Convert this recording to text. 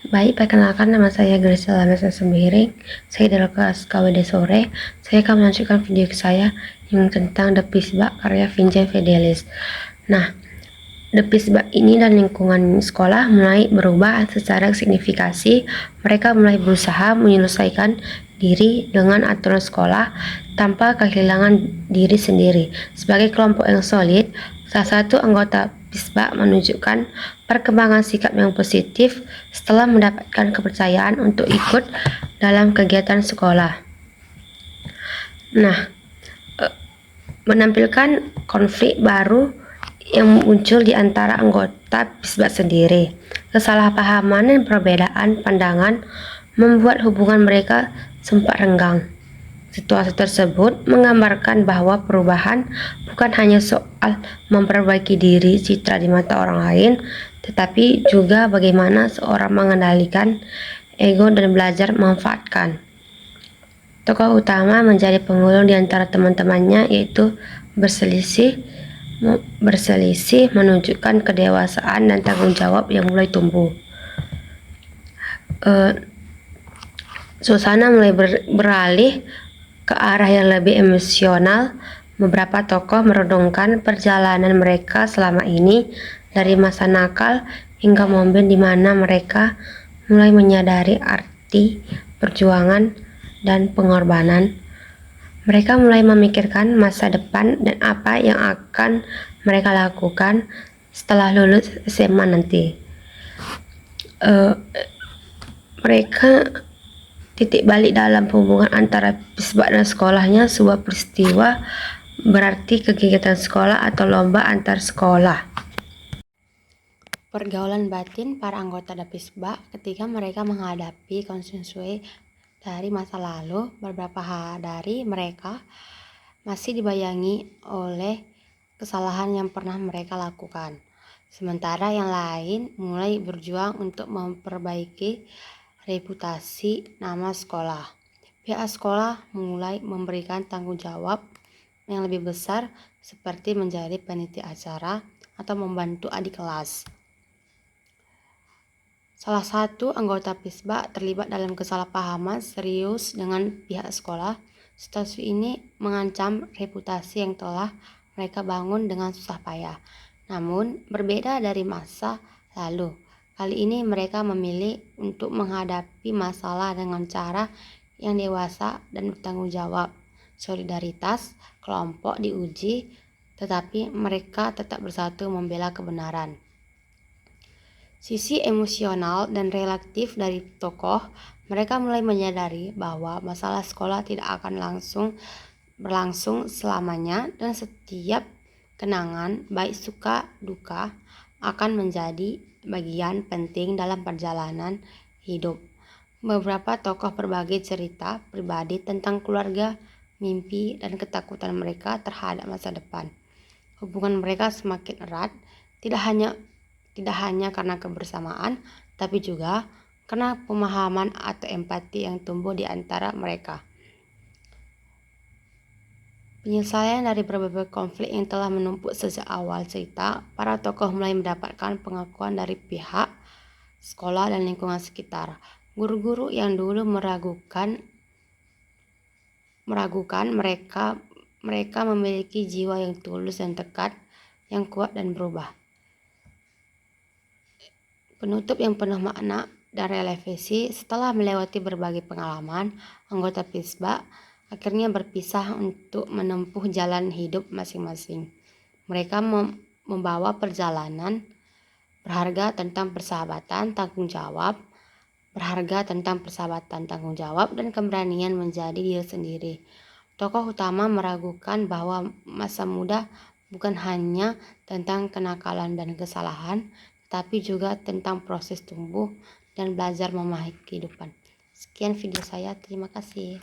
Baik, perkenalkan nama saya Graciela Mesa Sembiring. Saya dari kelas KWD sore. Saya akan melanjutkan video saya yang tentang The Peace Bug karya Vincent Fidelis. Nah, The Peace Bug ini dan lingkungan sekolah mulai berubah secara signifikasi. Mereka mulai berusaha menyelesaikan diri dengan aturan sekolah tanpa kehilangan diri sendiri. Sebagai kelompok yang solid, salah satu anggota Pisba menunjukkan perkembangan sikap yang positif setelah mendapatkan kepercayaan untuk ikut dalam kegiatan sekolah. Nah, menampilkan konflik baru yang muncul di antara anggota Pisba sendiri. Kesalahpahaman dan perbedaan pandangan membuat hubungan mereka sempat renggang. Situasi tersebut menggambarkan bahwa perubahan bukan hanya soal memperbaiki diri citra di mata orang lain, tetapi juga bagaimana seorang mengendalikan ego dan belajar memanfaatkan. Tokoh utama menjadi pengulung di antara teman-temannya, yaitu berselisih menunjukkan kedewasaan dan tanggung jawab yang mulai tumbuh. Suasana mulai beralih ke arah yang lebih emosional. Beberapa tokoh merenungkan perjalanan mereka selama ini, dari masa nakal hingga momen di mana mereka mulai menyadari arti perjuangan dan pengorbanan. Mereka mulai memikirkan masa depan dan apa yang akan mereka lakukan setelah lulus SMA nanti. Mereka titik balik dalam hubungan antara Pisba dan sekolahnya, sebuah peristiwa berarti kegiatan sekolah atau lomba antar sekolah. Pergaulan batin para anggota Pisba ketika mereka menghadapi konsekuensi dari masa lalu. Beberapa dari mereka masih dibayangi oleh kesalahan yang pernah mereka lakukan, sementara yang lain mulai berjuang untuk memperbaiki reputasi nama sekolah. Pihak sekolah mulai memberikan tanggung jawab yang lebih besar, seperti menjadi panitia acara atau membantu adik kelas. Salah satu anggota Pisba terlibat dalam kesalahpahaman serius dengan pihak sekolah. Situasi ini mengancam reputasi yang telah mereka bangun dengan susah payah. Namun, berbeda dari masa lalu, kali ini mereka memilih untuk menghadapi masalah dengan cara yang dewasa dan bertanggung jawab. Solidaritas kelompok diuji, tetapi mereka tetap bersatu membela kebenaran. Sisi emosional dan relatif dari tokoh, mereka mulai menyadari bahwa masalah sekolah tidak akan berlangsung selamanya, dan setiap kenangan, baik suka duka, akan menjadi bagian penting dalam perjalanan hidup. Beberapa tokoh berbagi cerita pribadi tentang keluarga, mimpi, dan ketakutan mereka terhadap masa depan. Hubungan mereka semakin erat, tidak hanya karena kebersamaan, tapi juga karena pemahaman atau empati yang tumbuh di antara mereka. Penyelesaian dari berbagai konflik yang telah menumpuk sejak awal cerita, para tokoh mulai mendapatkan pengakuan dari pihak sekolah dan lingkungan sekitar. Guru-guru yang dulu meragukan mereka memiliki jiwa yang tulus dan tekad yang kuat dan berubah. Penutup yang penuh makna dan relevansi. Setelah melewati berbagai pengalaman, anggota Pisba akhirnya berpisah untuk menempuh jalan hidup masing-masing. Mereka membawa perjalanan berharga tentang persahabatan, tanggung jawab, dan keberanian menjadi diri sendiri. Tokoh utama meragukan bahwa masa muda bukan hanya tentang kenakalan dan kesalahan, tetapi juga tentang proses tumbuh dan belajar memahami kehidupan. Sekian video saya, terima kasih.